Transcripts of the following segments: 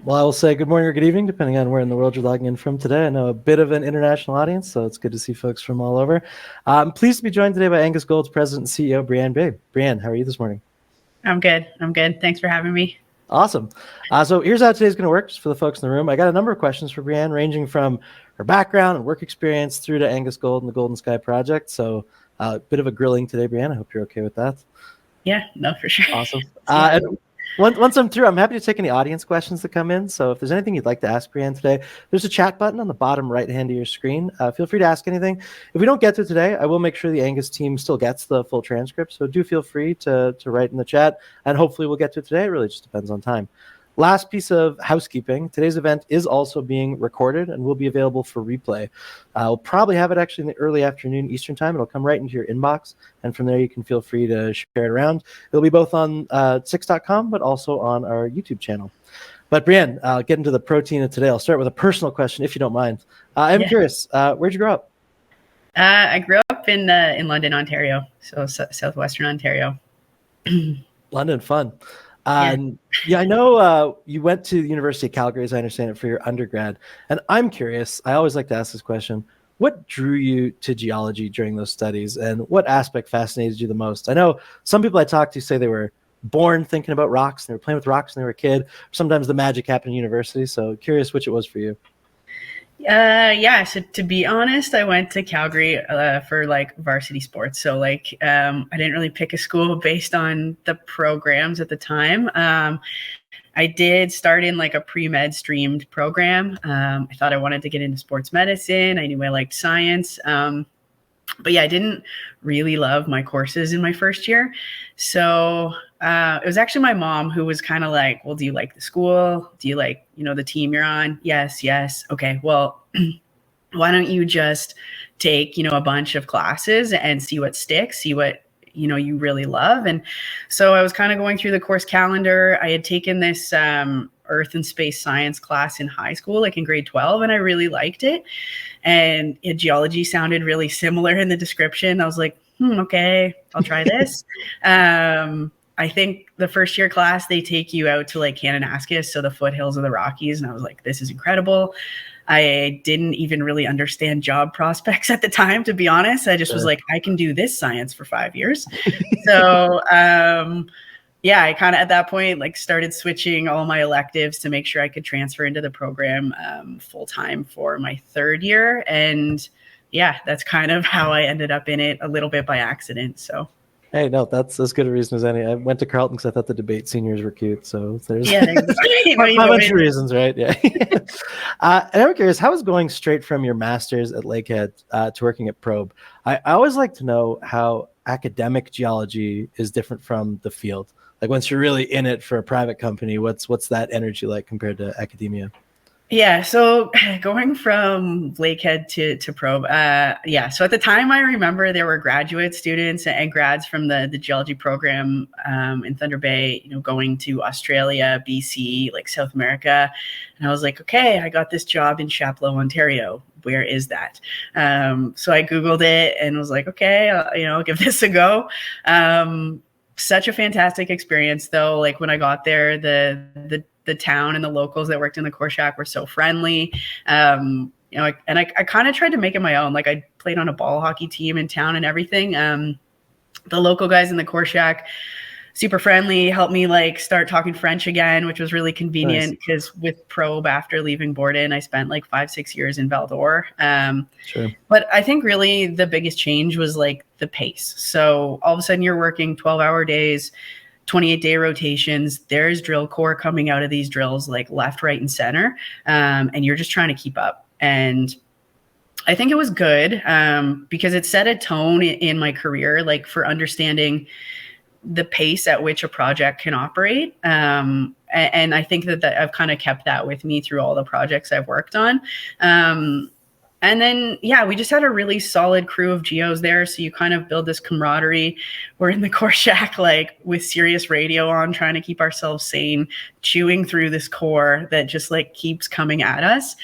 Well, I will say good morning or good evening, depending on where in the world you're logging in from today. I know a bit of an international audience, so it's good to see folks from all over. I'm pleased to be joined today by Angus Gold's president and CEO, Breanne Beh. Breanne, how are you this morning? I'm good. Thanks for having me. Awesome. So here's how today's going to work, just for the folks in the room. I got a number of questions for Breanne, ranging from her background and work experience through to Angus Gold and the Golden Sky Project. So a bit of a grilling today, Breanne. I hope you're okay with that. Yeah, no, for sure. Awesome. And once I'm through, I'm happy to take any audience questions that come in. So if there's anything you'd like to ask Breanne today, there's a chat button on the bottom right hand of your screen. Feel free to ask anything. If we don't get to it today, I will make sure the Angus team still gets the full transcript. So do feel free to write in the chat, and hopefully we'll get to it today. It really just depends on time. Last piece of housekeeping, today's event is also being recorded and will be available for replay. I'll probably have it actually in the early afternoon Eastern time. It'll come right into your inbox, and from there you can feel free to share it around. It'll be both on six.com, but also on our YouTube channel. But Breanne, I'll get into the protein of today. I'll start with a personal question, if you don't mind. I'm curious, where'd you grow up? I grew up in London, Ontario, so southwestern Ontario. London, fun. Yeah, I know you went to the University of Calgary, as I understand it, for your undergrad. And I'm curious, I always like to ask this question. What drew you to geology during those studies, and what aspect fascinated you the most? I know some people I talked to say they were born thinking about rocks, and they were playing with rocks when they were a kid. Sometimes the magic happened in university. So curious which it was for you. So to be honest, I went to Calgary for like varsity sports. So I didn't really pick a school based on the programs at the time. I did start in like a pre-med streamed program. I thought I wanted to get into sports medicine. I knew I liked science. But yeah, I didn't really love my courses in my first year. So it was actually my mom who was kind of like, well, do you like the school? Do you like, the team you're on? Yes. Okay, well, why don't you just take, a bunch of classes and see what sticks, see what, you really love. And so I was kind of going through the course calendar. I had taken this earth and space science class in high school, like in grade 12, and I really liked it. And geology sounded really similar in the description. I was like, okay, I'll try this. I think the first year class, they take you out to like Kananaskis, so the foothills of the Rockies. And I was like, this is incredible. I didn't even really understand job prospects at the time, to be honest. I just was like, I can do this science for 5 years. So I kind of at that point like started switching all my electives to make sure I could transfer into the program full time for my third year. And yeah, that's kind of how I ended up in it, a little bit by accident. So. Hey, no, that's as good a reason as any. I went to Carleton because I thought the debate seniors were cute. So there's a bunch of reasons, right? Yeah. And I'm curious, how is going straight from your master's at Lakehead to working at Probe? I always like to know how academic geology is different from the field. Like once you're really in it for a private company, what's that energy like compared to academia? Yeah, so going from Lakehead to Probe, so at the time I remember there were graduate students and grads from the geology program in Thunder Bay, going to Australia, BC, like South America. And I was like, okay, I got this job in Chapleau, Ontario. Where is that? So I Googled it and was like, okay, I'll give this a go. Such a fantastic experience though. Like when I got there, the town and the locals that worked in the core shack were so friendly. I kind of tried to make it my own. Like I played on a ball hockey team in town and everything. The local guys in the core shack, super friendly, helped me like start talking French again, which was really convenient because with Probe after leaving Borden, I spent like 5-6 years in Val d'Or. Sure. But I think really the biggest change was like the pace. So all of a sudden you're working 12-hour days, 28-day rotations. There's drill core coming out of these drills like left, right, and center. And you're just trying to keep up. And I think it was good because it set a tone in my career, like for understanding the pace at which a project can operate. And I think that I've kind of kept that with me through all the projects I've worked on. And then, we just had a really solid crew of geos there. So you kind of build this camaraderie. We're in the core shack, like with Sirius radio on, trying to keep ourselves sane, chewing through this core that just like keeps coming at us.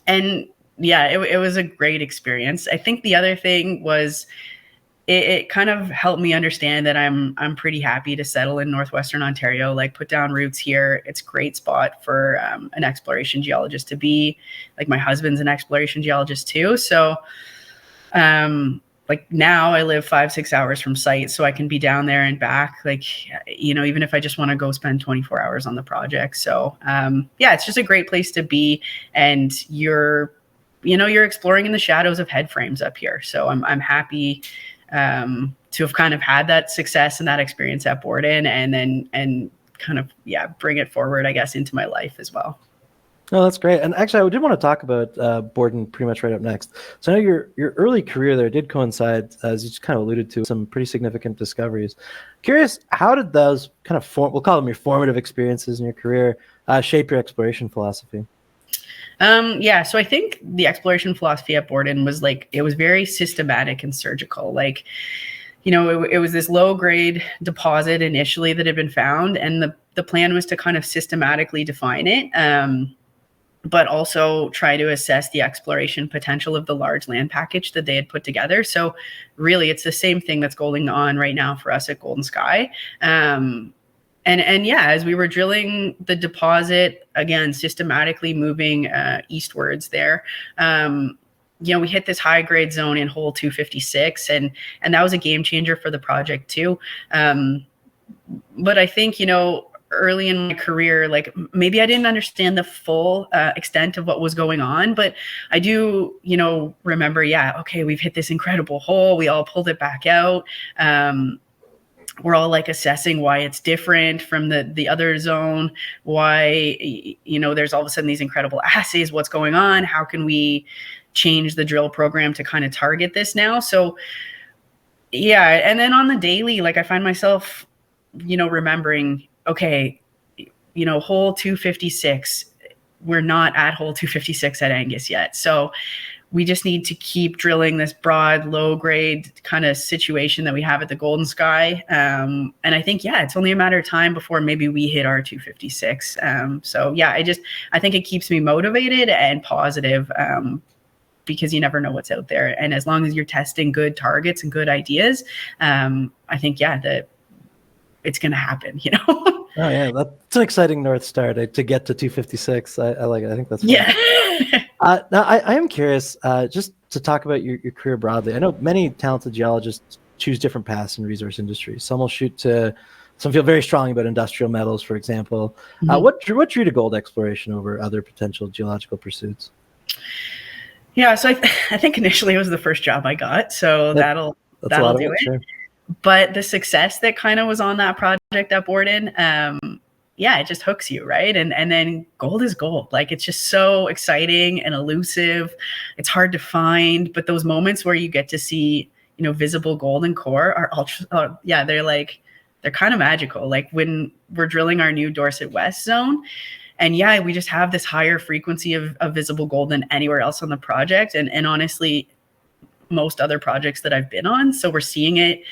It was a great experience. I think the other thing was it kind of helped me understand that I'm pretty happy to settle in Northwestern Ontario, like put down roots here. It's a great spot for an exploration geologist to be. Like my husband's an exploration geologist too. So like now I live 5-6 hours from site, so I can be down there and back, like, you know, even if I just want to go spend 24 hours on the project. So yeah, it's just a great place to be. And you're exploring in the shadows of head frames up here. So I'm happy to have kind of had that success and that experience at Borden, and kind of, yeah, bring it forward, I guess, into my life as well. No, that's great. And actually, I did want to talk about Borden pretty much right up next. So I know your early career there did coincide, as you just kind of alluded to, some pretty significant discoveries. Curious, how did those kind of we'll call them your formative experiences in your career, shape your exploration philosophy? Yeah, so I think the exploration philosophy at Borden was like, it was very systematic and surgical. Like, you know, it was this low grade deposit initially that had been found, and the plan was to kind of systematically define it. But also try to assess the exploration potential of the large land package that they had put together. So really, it's the same thing that's going on right now for us at Golden Sky. And yeah, as we were drilling the deposit, again, systematically moving eastwards there, you know, we hit this high grade zone in hole 256, and that was a game changer for the project too. But I think, you know, early in my career, like maybe I didn't understand the full extent of what was going on, but I do, you know, remember, yeah, okay, we've hit this incredible hole. We all pulled it back out. We're all like assessing why it's different from the other zone, why, you know, there's all of a sudden these incredible assays, what's going on? How can we change the drill program to kind of target this now? So yeah. And then on the daily, like I find myself, you know, remembering, okay, you know, hole 256, we're not at hole 256 at Angus yet. So we just need to keep drilling this broad, low grade kind of situation that we have at the Golden Sky. And I think, yeah, it's only a matter of time before maybe we hit our 256. So yeah, I think it keeps me motivated and positive, because you never know what's out there. And as long as you're testing good targets and good ideas, I think, yeah, that it's going to happen, you know? Oh yeah, that's an exciting North Star to get to 256. I like it. I think that's fun. Yeah. Now I am curious, just to talk about your career broadly. I know many talented geologists choose different paths in resource industry. Some will some feel very strongly about industrial metals, for example. Mm-hmm. What drew you to gold exploration over other potential geological pursuits? Yeah, so I think initially it was the first job I got, so that'll do it. Sure. But the success that kind of was on that project at Borden, yeah, it just hooks you, right? And then gold is gold. Like, it's just so exciting and elusive. It's hard to find, but those moments where you get to see, you know, visible golden core are yeah, they're kind of magical. Like when we're drilling our new Dorset West zone, and yeah, we just have this higher frequency of visible gold than anywhere else on the project. And honestly, most other projects that I've been on. So we're seeing it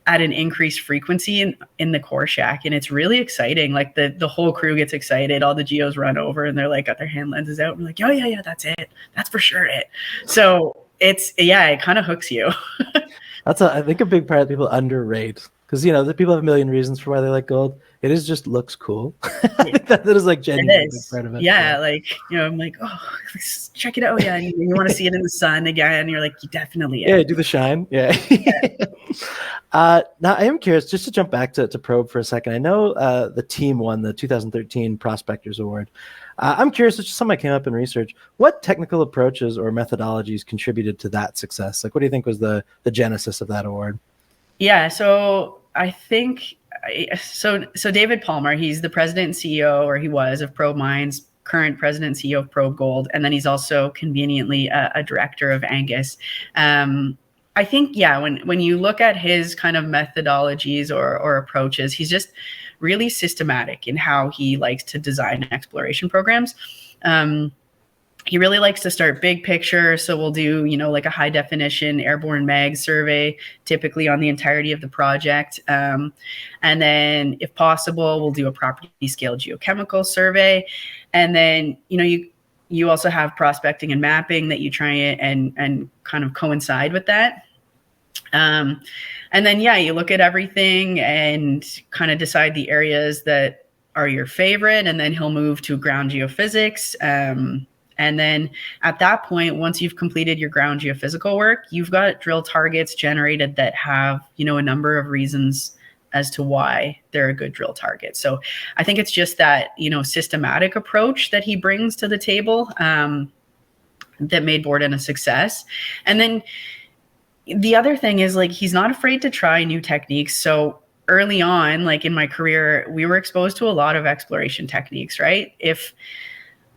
at an increased frequency in the core shack. And it's really exciting. Like the whole crew gets excited. All the geos run over and they're like, got their hand lenses out. We're like, oh yeah, that's it. That's for sure it. So it kind of hooks you. That's I think a big part that people underrate, because, you know, the people have a million reasons for why they like gold. It is just looks cool. I think that is like genuinely a big part of it. Yeah, like, you know, I'm like, oh, let's check it out. Yeah, and you want to see it in the sun again. You're like, you definitely. Yeah, do the shine. Yeah. Now I am curious, just to jump back to Probe for a second. I know the team won the 2013 Prospectors Award. I'm curious, it's just something I came up in research. What technical approaches or methodologies contributed to that success? Like, what do you think was the genesis of that award? Yeah, so I think so David Palmer, he's the president and CEO, or he was, of Probe Mines, current president and CEO of Probe Gold, and then he's also conveniently a director of Angus. I think, yeah, when you look at his kind of methodologies or approaches, he's just really systematic in how he likes to design exploration programs. He really likes to start big picture. So we'll do, you know, like a high definition airborne mag survey, typically on the entirety of the project. And then if possible, we'll do a property scale geochemical survey. And then, you know, you also have prospecting and mapping that you try and kind of coincide with that. And then, yeah, you look at everything and kind of decide the areas that are your favorite, and then he'll move to ground geophysics. And then at that point, once you've completed your ground geophysical work, you've got drill targets generated that have, a number of reasons as to why they're a good drill target. So I think it's just that, systematic approach that he brings to the table that made Borden a success. And then the other thing is, like, he's not afraid to try new techniques. So early on, like in my career, we were exposed to a lot of exploration techniques, right? If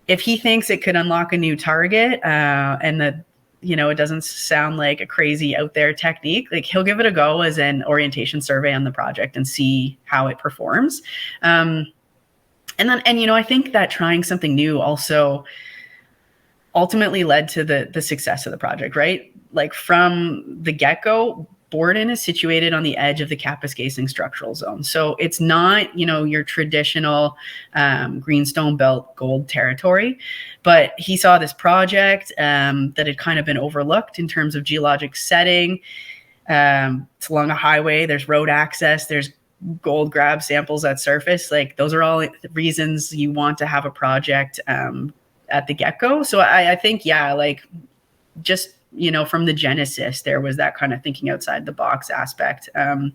he thinks it could unlock a new target and that, it doesn't sound like a crazy out there technique, like, he'll give it a go as an orientation survey on the project and see how it performs. And I think that trying something new also ultimately led to the success of the project, right? Like, from the get-go, Borden is situated on the edge of the Kapuskasing structural zone. So it's not, your traditional greenstone belt gold territory, but he saw this project that had kind of been overlooked in terms of geologic setting. It's along a highway, there's road access, there's gold grab samples at surface. Like, those are all reasons you want to have a project at the get-go. So I think, yeah, like, just, from the genesis, there was that kind of thinking outside the box aspect. And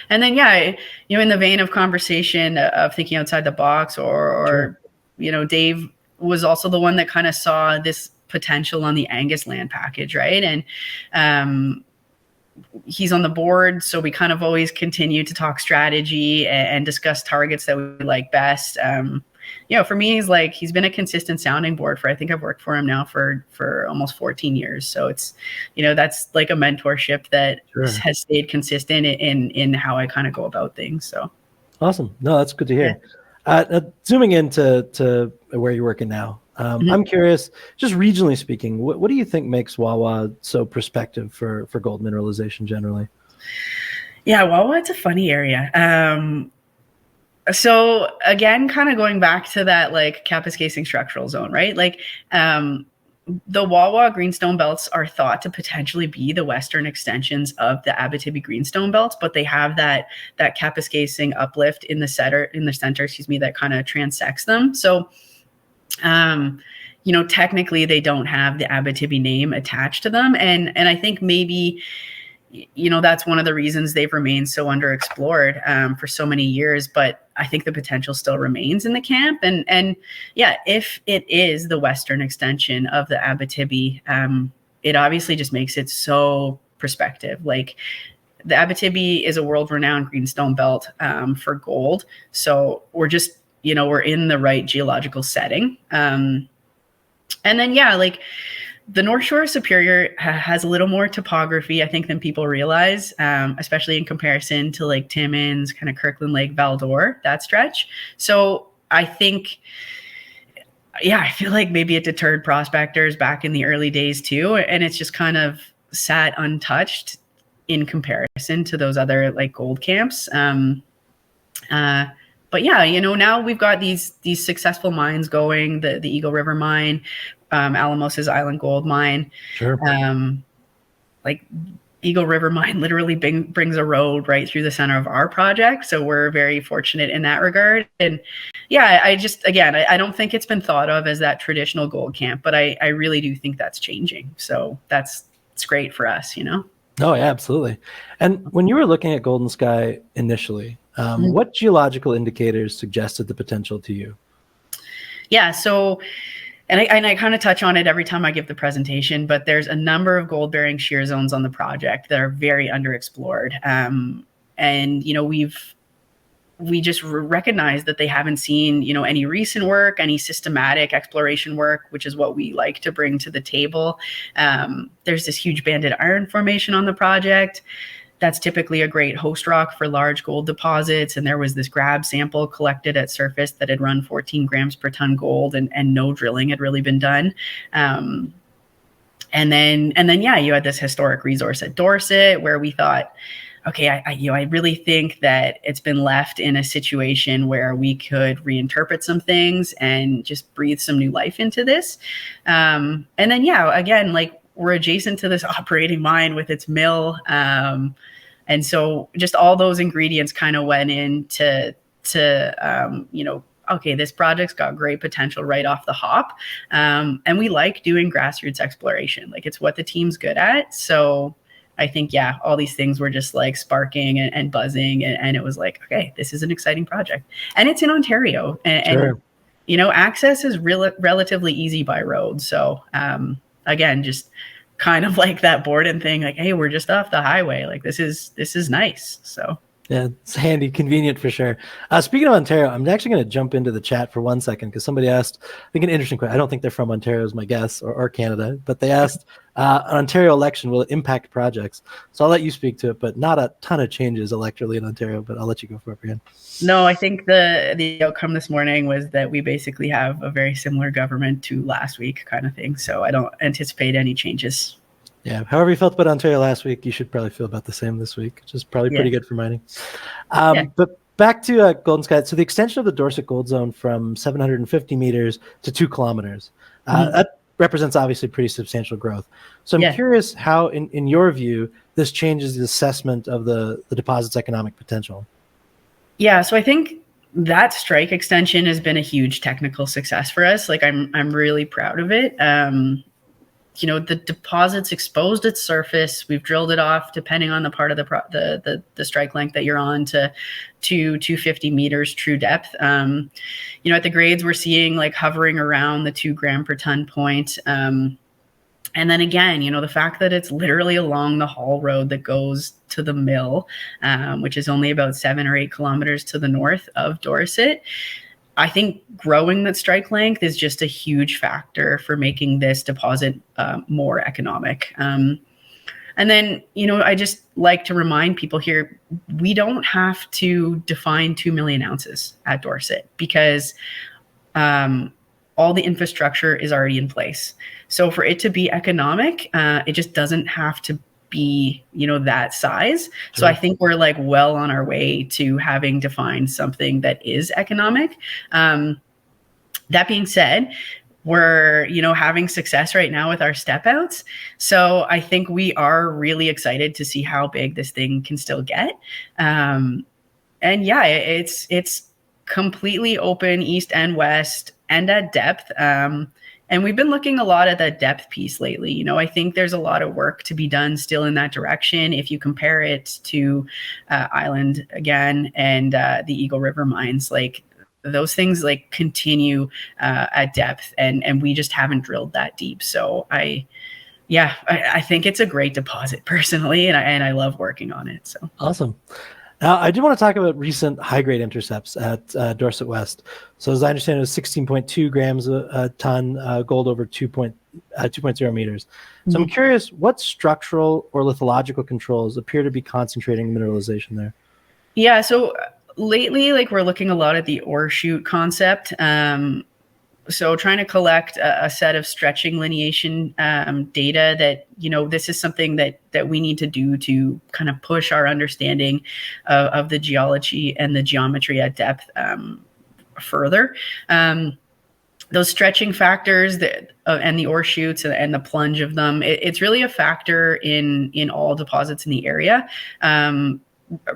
then, yeah, in the vein of conversation of thinking outside the box, or Dave was also the one that kind of saw this potential on the Angus land package, right? And he's on the board, so we kind of always continue to talk strategy and discuss targets that we like best. For me, he's been a consistent sounding board for, I think I've worked for him now for almost 14 years. So it's, that's like a mentorship that has stayed consistent in how I kind of go about things. So awesome. No, that's good to hear. Zooming into where you're working now, I'm curious, just regionally speaking, what do you think makes Wawa so prospective for gold mineralization generally? Yeah, Wawa, it's a funny area. So again, kind of going back to that, like, Kapuskasing structural zone, right? Like, the Wawa greenstone belts are thought to potentially be the western extensions of the Abitibi greenstone belts, but they have that Kapuskasing uplift in the center, that kind of transects them. So, technically they don't have the Abitibi name attached to them, and I think maybe, that's one of the reasons they've remained so underexplored for so many years. But I think the potential still remains in the camp. And yeah, if it is the western extension of the Abitibi, it obviously just makes it so prospective. Like, the Abitibi is a world-renowned greenstone belt for gold. So we're just, we're in the right geological setting. And then, yeah, like, the North Shore of Superior has a little more topography, I think, than people realize, especially in comparison to, like, Timmins, kind of Kirkland Lake, Val-d'Or, that stretch. So I think, yeah, I feel like maybe it deterred prospectors back in the early days too, and it's just kind of sat untouched in comparison to those other, like, gold camps. But yeah, now we've got these successful mines going, the Eagle River mine, Alamos's Island Gold mine. Sure. Like, Eagle River mine literally brings a road right through the center of our project. So we're very fortunate in that regard. And yeah, I don't think it's been thought of as that traditional gold camp, but I really do think that's changing. So it's great for us, Oh, yeah, absolutely. And when you were looking at Golden Sky initially, what geological indicators suggested the potential to you? Yeah, so, and I kind of touch on it every time I give the presentation, but there's a number of gold-bearing shear zones on the project that are very underexplored. And, we just recognize that they haven't seen, any recent work, any systematic exploration work, which is what we like to bring to the table. There's this huge banded iron formation on the project. That's typically a great host rock for large gold deposits. And there was this grab sample collected at surface that had run 14 grams per ton gold, and no drilling had really been done. And then, yeah, you had this historic resource at Dorset where we thought, okay, I really think that it's been left in a situation where we could reinterpret some things and just breathe some new life into this. And then, yeah, again, like, we're adjacent to this operating mine with its mill. And so just all those ingredients kind of went into okay, this project's got great potential right off the hop. And we like doing grassroots exploration. Like, it's what the team's good at. So I think, yeah, all these things were just like sparking and buzzing. And it was like, okay, this is an exciting project. And it's in Ontario. And access is relatively easy by road. So again, just kind of like that Borden thing, like, hey, we're just off the highway. Like, this is nice. So yeah, it's handy, convenient for sure. Speaking of Ontario, I'm actually going to jump into the chat for 1 second because somebody asked, I think, an interesting question. I don't think they're from Ontario, is my guess, or Canada, but they asked, an Ontario election, will it impact projects? So I'll let you speak to it, but not a ton of changes electorally in Ontario, but I'll let you go for it, Breanne. No, I think the outcome this morning was that we basically have a very similar government to last week kind of thing. So I don't anticipate any changes. Yeah, however you felt about Ontario last week, you should probably feel about the same this week, which is probably pretty good for mining. But back to Golden Sky. So the extension of the Dorset Gold Zone from 750 meters to 2 kilometers, that represents obviously pretty substantial growth. So I'm curious how, in your view, this changes the assessment of the deposit's economic potential. Yeah, so I think that strike extension has been a huge technical success for us. Like, I'm really proud of it. The deposit's exposed its surface. We've drilled it off, depending on the part of the strike length that you're on, to 250 meters true depth. At the grades we're seeing, like, hovering around the 2 gram per ton point. And then again, the fact that it's literally along the haul road that goes to the mill, which is only about 7 or 8 kilometers to the north of Dorset. I think growing that strike length is just a huge factor for making this deposit more economic. And then, I just like to remind people here, we don't have to define 2 million ounces at Dorset because all the infrastructure is already in place. So for it to be economic, it just doesn't have to be, that size. Sure. So I think we're like well on our way to having defined something that is economic. That being said, we're, having success right now with our step outs. So I think we are really excited to see how big this thing can still get. And yeah, it's completely open east and west and at depth. And we've been looking a lot at that depth piece lately. I think there's a lot of work to be done still in that direction. If you compare it to Island again and the Eagle River mines, like, those things like continue at depth, and we just haven't drilled that deep. So I think it's a great deposit personally, and I love working on it. So awesome. Now, I do want to talk about recent high-grade intercepts at Dorset West. So as I understand, it was 16.2 grams a ton, gold over 2.0 meters. So I'm curious, what structural or lithological controls appear to be concentrating mineralization there? Yeah, so lately, like, we're looking a lot at the ore shoot concept. So trying to collect a set of stretching lineation data that, this is something that we need to do to kind of push our understanding of the geology and the geometry at depth further. Those stretching factors and the ore shoots and the plunge of them, it's really a factor in all deposits in the area.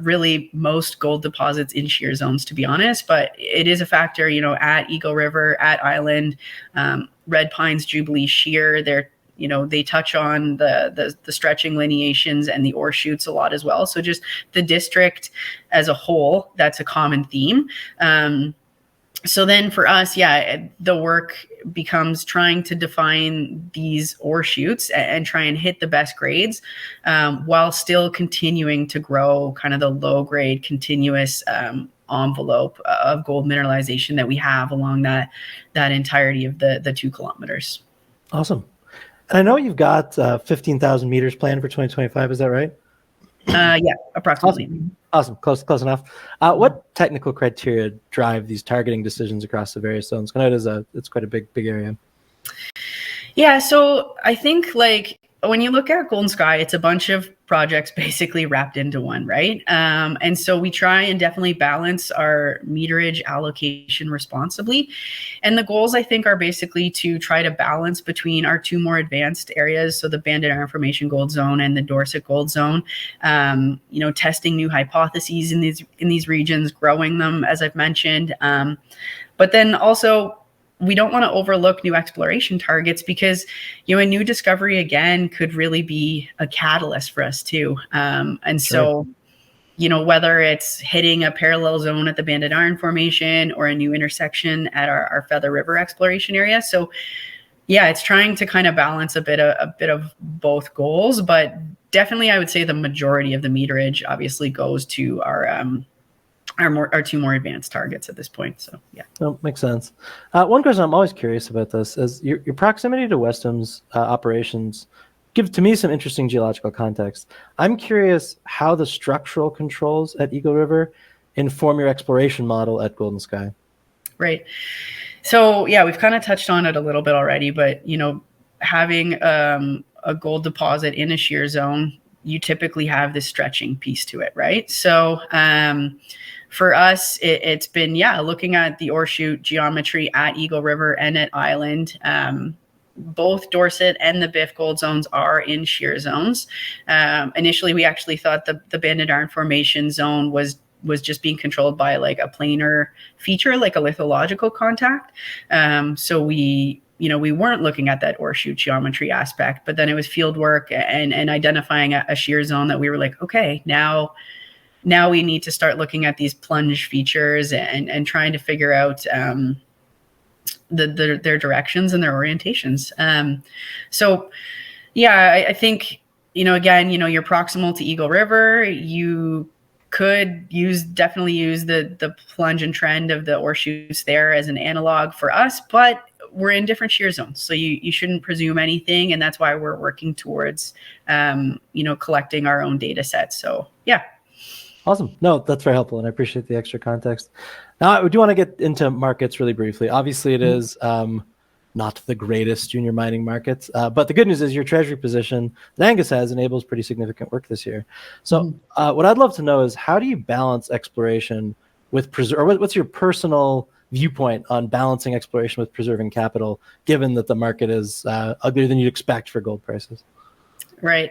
Really most gold deposits in shear zones, to be honest, but it is a factor, at Eagle River, at Island, Red Pines, Jubilee Shear. They touch on the stretching lineations and the ore shoots a lot as well. So just the district as a whole, that's a common theme. So then for us, the work becomes trying to define these ore shoots and try and hit the best grades while still continuing to grow kind of the low grade continuous envelope of gold mineralization that we have along that entirety of the 2 kilometers. Awesome. And I know you've got 15,000 meters planned for 2025. Is that right? Yeah, approximately. Awesome. Close enough. What technical criteria drive these targeting decisions across the various zones? I know it's quite a big area. Yeah, so I think, like, when you look at Golden Sky, it's a bunch of projects basically wrapped into one, right? And so we try and definitely balance our meterage allocation responsibly. And the goals, I think, are basically to try to balance between our two more advanced areas, so the Banded Iron Formation Gold Zone and the Dorset Gold Zone. Testing new hypotheses in these regions, growing them, as I've mentioned. But then also, we don't want to overlook new exploration targets because, a new discovery again could really be a catalyst for us too. And sure. So, whether it's hitting a parallel zone at the Banded Iron Formation or a new intersection at our Feather River exploration area. So yeah, it's trying to kind of balance a bit of both goals, but definitely I would say the majority of the meterage obviously goes to our two more advanced targets at this point. So yeah. Oh, makes sense. One question I'm always curious about this is your proximity to Wesdom's operations give to me some interesting geological context. I'm curious how the structural controls at Eagle River inform your exploration model at Golden Sky. Right. So yeah, we've kind of touched on it a little bit already, but having a gold deposit in a shear zone, you typically have this stretching piece to it, right? So for us, it's been, looking at the ore chute geometry at Eagle River and at Island. Both Dorset and the Biff gold zones are in shear zones. Initially, we actually thought the Banded Iron Formation zone was just being controlled by like a planar feature, like a lithological contact. So we weren't looking at that ore chute geometry aspect, but then it was field work and identifying a shear zone that we were like, okay, now we need to start looking at these plunge features and trying to figure out their directions and their orientations. So yeah, I think, again, you're proximal to Eagle River. You could definitely use the plunge and trend of the ore chutes there as an analog for us, but we're in different shear zones. So you shouldn't presume anything. And that's why we're working towards, collecting our own data sets. So yeah. Awesome. No, that's very helpful, and I appreciate the extra context. Now, I do want to get into markets really briefly. Obviously, it is not the greatest junior mining markets, but the good news is your treasury position that Angus has enables pretty significant work this year. So what I'd love to know is, how do you balance exploration with what's your personal viewpoint on balancing exploration with preserving capital, given that the market is uglier than you'd expect for gold prices? Right.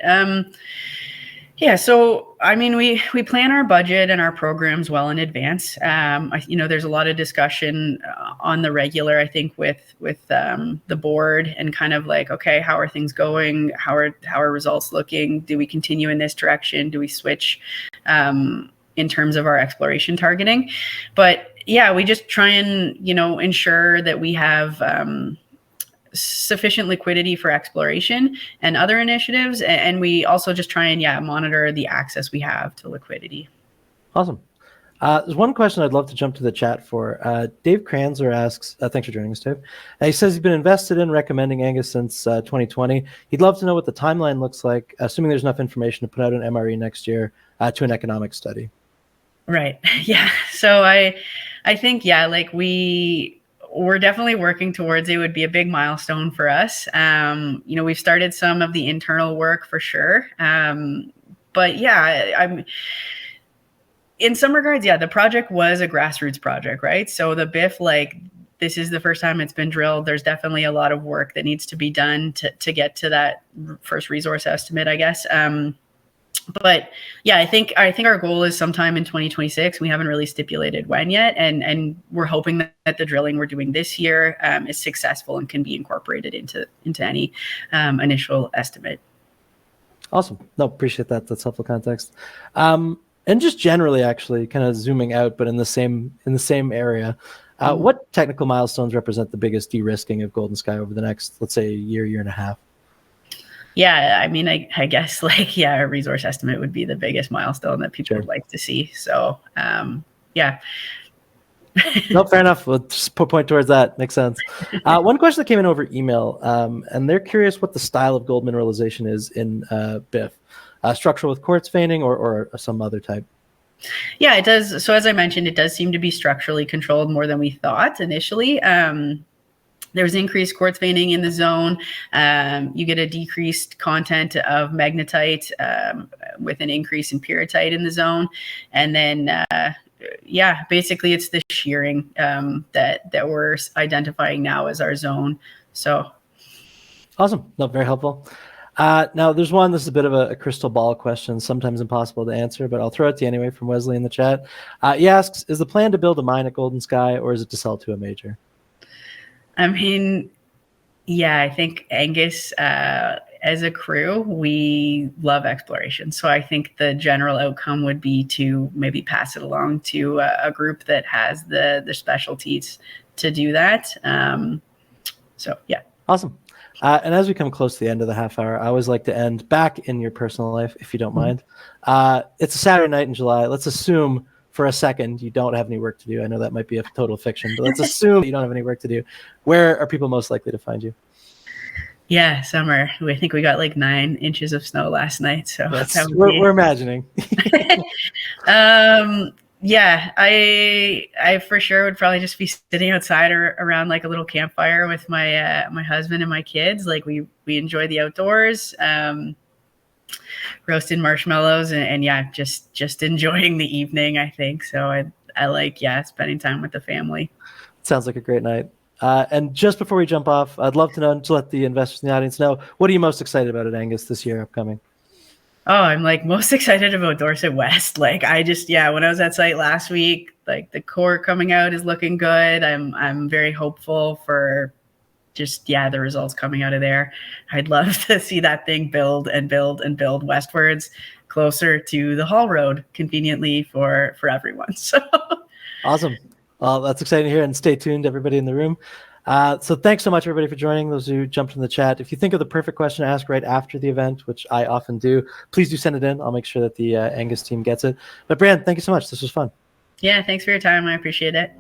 Yeah, so I mean, we plan our budget and our programs well in advance. There's a lot of discussion on the regular, I think, with the board and kind of like, okay, how are things going? How are results looking? Do we continue in this direction? Do we switch in terms of our exploration targeting? But yeah, we just try and ensure that we have sufficient liquidity for exploration and other initiatives, and we also just try and monitor the access we have to liquidity. Awesome. There's one question I'd love to jump to the chat for. Dave Kranzer asks, thanks for joining us, Dave. He says he's been invested in recommending Angus since 2020. He'd love to know what the timeline looks like, assuming there's enough information to put out an MRE next year to an economic study. Right. Yeah. So I think, we're definitely working towards it. Would be a big milestone for us. We've started some of the internal work for sure. But yeah, I'm in some regards, the project was a grassroots project, right? So the BIF, this is the first time it's been drilled. There's definitely a lot of work that needs to be done to get to that first resource estimate, I guess. But yeah, I think our goal is sometime in 2026. We haven't really stipulated when yet, and we're hoping that the drilling we're doing this year is successful and can be incorporated into any initial estimate. Awesome. No, appreciate that. That's helpful context. And just generally, actually, kind of zooming out, but in the same area, what technical milestones represent the biggest de-risking of Golden Sky over the next, let's say, year and a half? Yeah, I mean, I guess a resource estimate would be the biggest milestone that people would like to see. So, yeah. No, fair enough. We'll just point towards that. Makes sense. One question that came in over email, and they're curious what the style of gold mineralization is in BIF. Structural with quartz veining or some other type? Yeah, it does. So as I mentioned, it does seem to be structurally controlled more than we thought initially. There's increased quartz veining in the zone. You get a decreased content of magnetite with an increase in pyrrhotite in the zone. And then, basically it's the shearing that we're identifying now as our zone. So. Awesome. No, very helpful. Now, there's one, this is a bit of a crystal ball question, sometimes impossible to answer, but I'll throw it to you anyway from Wesley in the chat. He asks, is the plan to build a mine at Golden Sky, or is it to sell to a major? I mean, yeah, I think Angus, as a crew, we love exploration. So I think the general outcome would be to maybe pass it along to a group that has the specialties to do that. So, yeah. Awesome. And as we come close to the end of the half hour, I always like to end back in your personal life, if you don't mind. It's a Saturday night in July. Let's assume for a second you don't have any work to do. I know that might be a total fiction, but let's assume you don't have any work to do. Where are people most likely to find you? Yeah, summer. I think we got like 9 inches of snow last night. So we're imagining. Yeah, I for sure would probably just be sitting outside or around like a little campfire with my my husband and my kids. Like we enjoy the outdoors, roasting marshmallows and yeah, just enjoying the evening, I think. So I like, spending time with the family. Sounds like a great night. And just before we jump off, I'd love to let the investors in the audience know, what are you most excited about at Angus this year upcoming? Oh, I'm like most excited about Dorset West. Like I just, when I was at site last week, like the core coming out is looking good. I'm very hopeful for just, the results coming out of there. I'd love to see that thing build and build and build westwards closer to the haul road conveniently for everyone. So awesome. Well, that's exciting to hear, and stay tuned, everybody in the room. So thanks so much, everybody, for joining. Those who jumped in the chat. If you think of the perfect question to ask right after the event, which I often do, please do send it in. I'll make sure that the Angus team gets it. But Breanne, thank you so much. This was fun. Yeah, thanks for your time. I appreciate it.